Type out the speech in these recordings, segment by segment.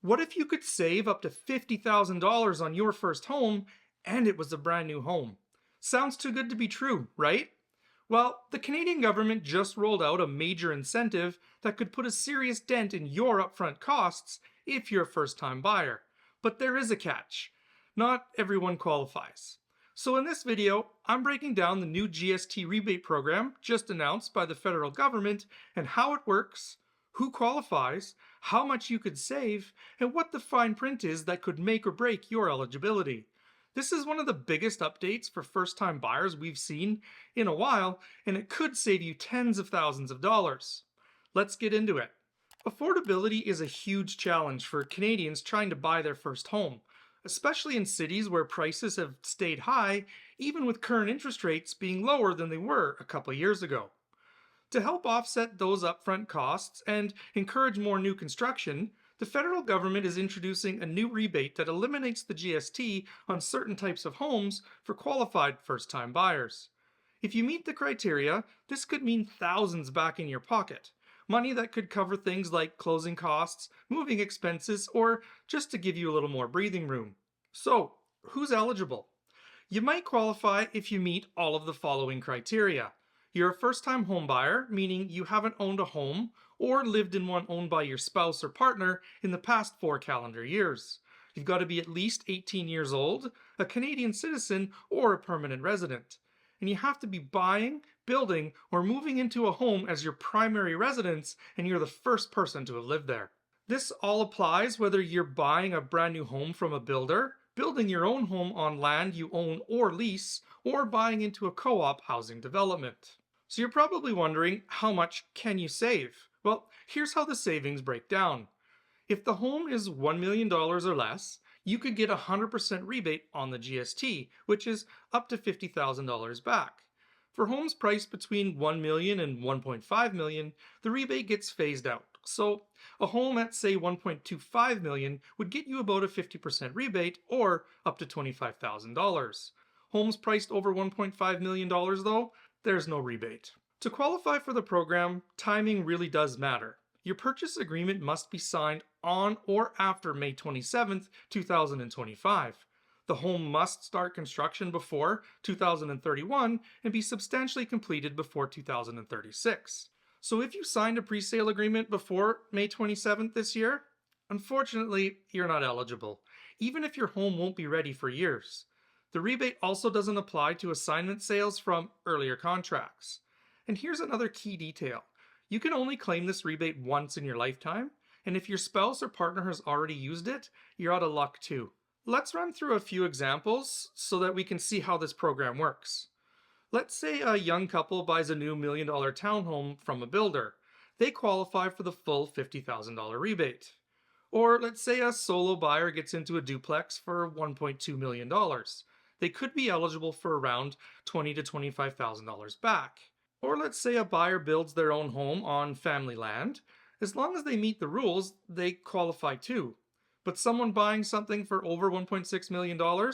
What if you could save up to $50,000 on your first home and it was a brand new home? Sounds too good to be true, right? Well, the Canadian government just rolled out a major incentive that could put a serious dent in your upfront costs if you're a first time buyer. But there is a catch. Not everyone qualifies. So in this video, I'm breaking down the new GST rebate program just announced by the federal government and how it works, who qualifies, how much you could save, and what the fine print is that could make or break your eligibility. This is one of the biggest updates for first-time buyers we've seen in a while, and it could save you tens of thousands of dollars. Let's get into it. Affordability is a huge challenge for Canadians trying to buy their first home, especially in cities where prices have stayed high, even with current interest rates being lower than they were a couple years ago. To help offset those upfront costs and encourage more new construction, the federal government is introducing a new rebate that eliminates the GST on certain types of homes for qualified first-time buyers. If you meet the criteria, this could mean thousands back in your pocket. Money that could cover things like closing costs, moving expenses, or just to give you a little more breathing room. So, who's eligible? You might qualify if you meet all of the following criteria. You're a first-time homebuyer, meaning you haven't owned a home or lived in one owned by your spouse or partner in the past 4 calendar years. You've got to be at least 18 years old, a Canadian citizen, or a permanent resident. And you have to be buying, building, or moving into a home as your primary residence, and you're the first person to have lived there. This all applies whether you're buying a brand new home from a builder, building your own home on land you own or lease, or buying into a co-op housing development. So you're probably wondering, how much can you save? Well, here's how the savings break down. If the home is $1 million or less, you could get a 100% rebate on the GST, which is up to $50,000 back. For homes priced between $1 million and $1.5 million, the rebate gets phased out. So a home at say $1.25 million would get you about a 50% rebate or up to $25,000. Homes priced over $1.5 million though, there's no rebate. To qualify for the program, timing really does matter. Your purchase agreement must be signed on or after May 27th, 2025. The home must start construction before 2031 and be substantially completed before 2036. So if you signed a pre-sale agreement before May 27th this year, unfortunately, you're not eligible, even if your home won't be ready for years. The rebate also doesn't apply to assignment sales from earlier contracts. And here's another key detail. You can only claim this rebate once in your lifetime, and if your spouse or partner has already used it, you're out of luck too. Let's run through a few examples so that we can see how this program works. Let's say a young couple buys a new $1 million townhome from a builder. They qualify for the full $50,000 rebate. Or let's say a solo buyer gets into a duplex for $1.2 million. They could be eligible for around $20,000 to $25,000 back. Or let's say a buyer builds their own home on family land. As long as they meet the rules, they qualify too. But someone buying something for over $1.6 million,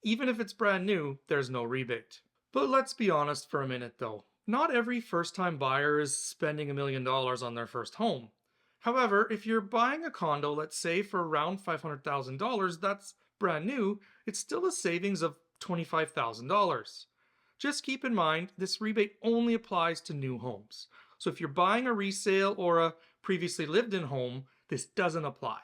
even if it's brand new, there's no rebate. But let's be honest for a minute though. Not every first-time buyer is spending $1 million on their first home. However, if you're buying a condo, let's say for around $500,000 that's brand new, it's still a savings of $25,000. Just keep in mind, this rebate only applies to new homes. So if you're buying a resale or a previously lived-in home, this doesn't apply.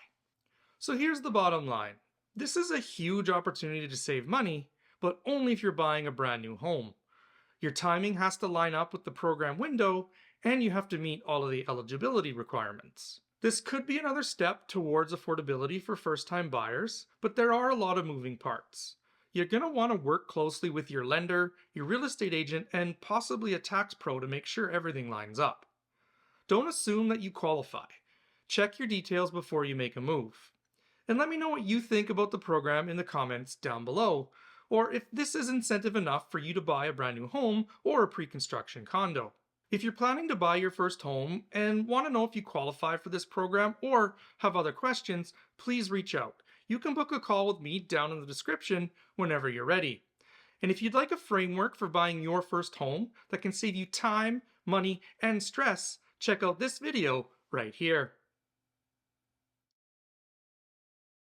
So here's the bottom line. This is a huge opportunity to save money, but only if you're buying a brand new home. Your timing has to line up with the program window, and you have to meet all of the eligibility requirements. This could be another step towards affordability for first-time buyers, but there are a lot of moving parts. You're going to want to work closely with your lender, your real estate agent, and possibly a tax pro to make sure everything lines up. Don't assume that you qualify. Check your details before you make a move. And let me know what you think about the program in the comments down below, or if this is incentive enough for you to buy a brand new home or a pre-construction condo. If you're planning to buy your first home and want to know if you qualify for this program or have other questions, please reach out. You can book a call with me down in the description whenever you're ready. And if you'd like a framework for buying your first home that can save you time, money, and stress, check out this video right here.